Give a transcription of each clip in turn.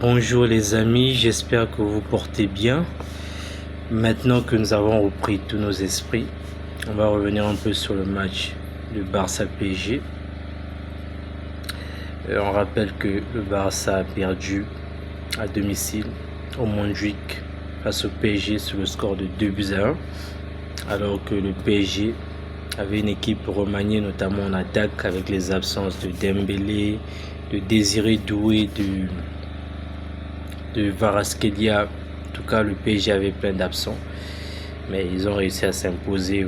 Bonjour les amis, j'espère que vous portez bien. Maintenant que nous avons repris tous nos esprits, on va revenir un peu sur le match de Barça-PSG. On rappelle que le Barça a perdu à domicile au Montjuïc face au PSG sur le score de 2-1, alors que le PSG avait une équipe remaniée notamment en attaque avec les absences de Dembélé, de Désiré Doué, de Kvaratskhelia. En tout cas, le PSG avait plein d'absents, mais ils ont réussi à s'imposer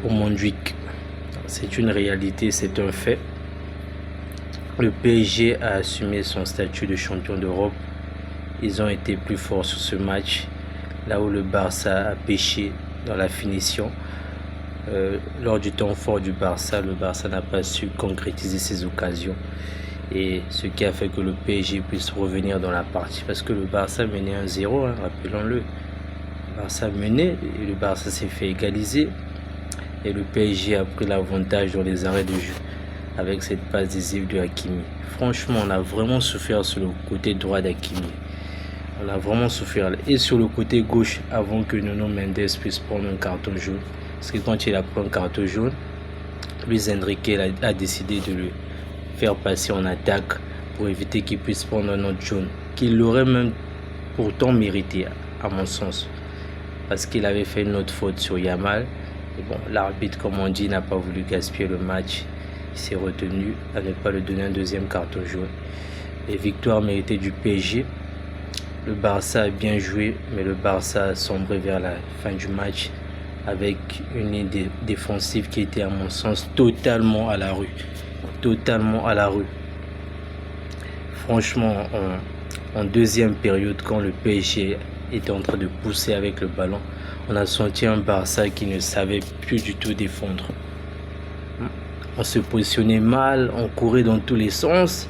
au Montjuïc. C'est une réalité, c'est un fait. Le PSG a assumé son statut de champion d'Europe. Ils ont été plus forts sur ce match, là où le Barça a péché dans la finition. Lors du temps fort du Barça, le Barça n'a pas su concrétiser ses occasions. Et ce qui a fait que le PSG puisse revenir dans la partie. Parce que le Barça menait 1-0, rappelons-le. Le Barça menait et le Barça s'est fait égaliser. Et le PSG a pris l'avantage dans les arrêts de jeu avec cette passe décisive de Hakimi. Franchement, on a vraiment souffert sur le côté droit d'Hakimi. On a vraiment souffert. Et sur le côté gauche, avant que Nuno Mendes puisse prendre un carton jaune. Parce que quand il a pris un carton jaune, Luis Enrique a décidé de le faire passer en attaque pour éviter qu'il puisse prendre un autre jaune, qu'il l'aurait même pourtant mérité, à mon sens. Parce qu'il avait fait une autre faute sur Yamal. Et bon, l'arbitre, comme on dit, n'a pas voulu gaspiller le match. Il s'est retenu à ne pas lui donner un deuxième carton jaune. Les victoires méritées du PSG. Le Barça a bien joué, mais le Barça a sombré vers la fin du match avec une ligne défensive qui était, à mon sens, totalement à la rue. Totalement à la rue. Franchement, en deuxième période, quand le PSG était en train de pousser avec le ballon, on a senti un Barça qui ne savait plus du tout défendre. On se positionnait mal, on courait dans tous les sens.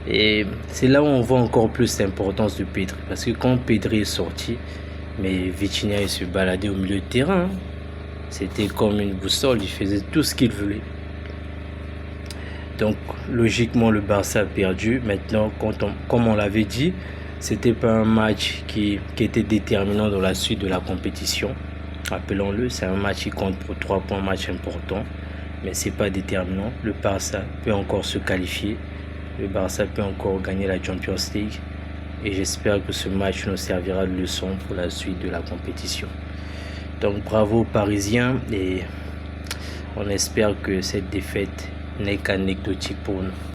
Et c'est là où on voit encore plus l'importance de Pedri. Parce que quand Pedri est sorti, mais Vitinha il se baladait au milieu de terrain. C'était comme une boussole, il faisait tout ce qu'il voulait. Donc logiquement le Barça a perdu. Maintenant, comme on l'avait dit, c'était pas un match qui était déterminant dans la suite de la compétition. Rappelons-le, c'est un match qui compte pour 3 points, match important. Mais c'est pas déterminant. Le Barça peut encore se qualifier. Le Barça peut encore gagner la Champions League. Et j'espère que ce match nous servira de leçon pour la suite de la compétition. Donc bravo aux Parisiens et on espère que cette défaite n'est qu'anecdotique pour nous.